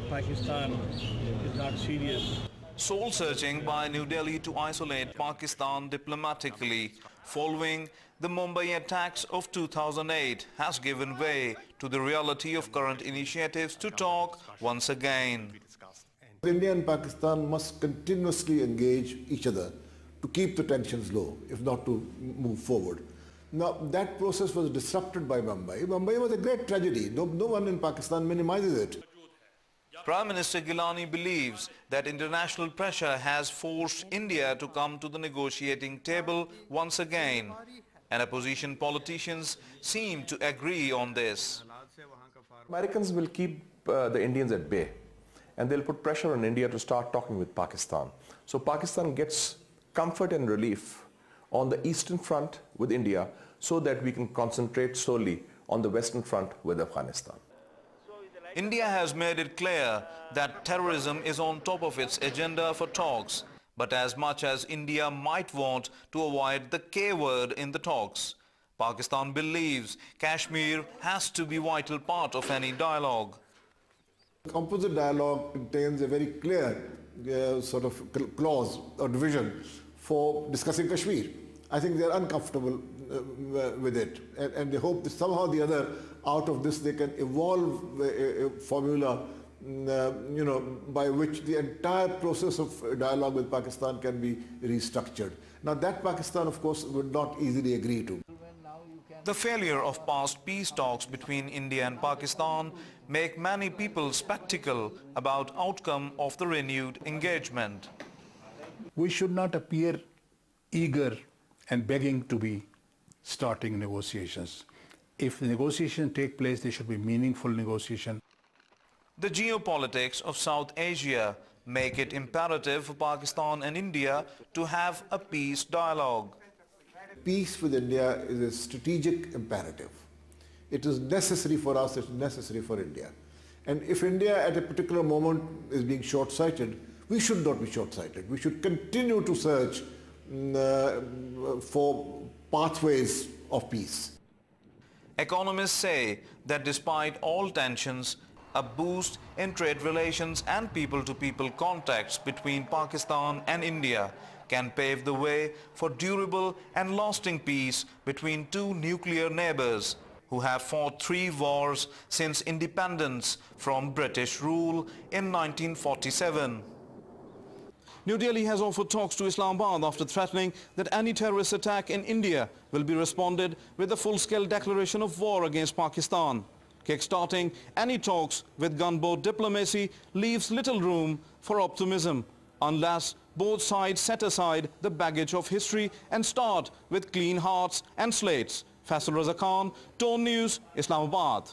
Pakistan is not serious. Soul searching by New Delhi to isolate Pakistan diplomatically following the Mumbai attacks of 2008 has given way to the reality of current initiatives to talk once again. India and Pakistan must continuously engage each other to keep the tensions low, if not to move forward. Now, that process was disrupted by Mumbai. Mumbai was a great tragedy. No one in Pakistan minimizes it. Prime Minister Gilani believes that international pressure has forced India to come to the negotiating table once again, and opposition politicians seem to agree on this. Americans will keep the Indians at bay, and they'll put pressure on India to start talking with Pakistan. So Pakistan gets comfort and relief on the eastern front with India so that we can concentrate solely on the western front with Afghanistan. India has made it clear that terrorism is on top of its agenda for talks, but as much as India might want to avoid the K word in the talks, Pakistan believes Kashmir has to be a vital part of any dialogue. Composite dialogue contains a very clear sort of clause or division for discussing Kashmir. I think they are uncomfortable with it, and they hope that somehow or the other out of this they can evolve a formula by which the entire process of dialogue with Pakistan can be restructured. Now that Pakistan of course would not easily agree to. The failure of past peace talks between India and Pakistan make many people skeptical about outcome of the renewed engagement. We should not appear eager and begging to be starting negotiations. If the negotiations take place, they should be meaningful negotiations. The geopolitics of South Asia make it imperative for Pakistan and India to have a peace dialogue. Peace with India is a strategic imperative. It is necessary for us, it's necessary for India. And if India at a particular moment is being short-sighted, we should not be short-sighted. We should continue to search for pathways of peace. Economists say that despite all tensions, a boost in trade relations and people-to-people contacts between Pakistan and India can pave the way for durable and lasting peace between two nuclear neighbors who have fought 3 wars since independence from British rule in 1947. New Delhi has offered talks to Islamabad after threatening that any terrorist attack in India will be responded with a full-scale declaration of war against Pakistan. Kickstarting any talks with gunboat diplomacy leaves little room for optimism unless both sides set aside the baggage of history and start with clean hearts and slates. Faisal Raza Khan, Dawn News, Islamabad.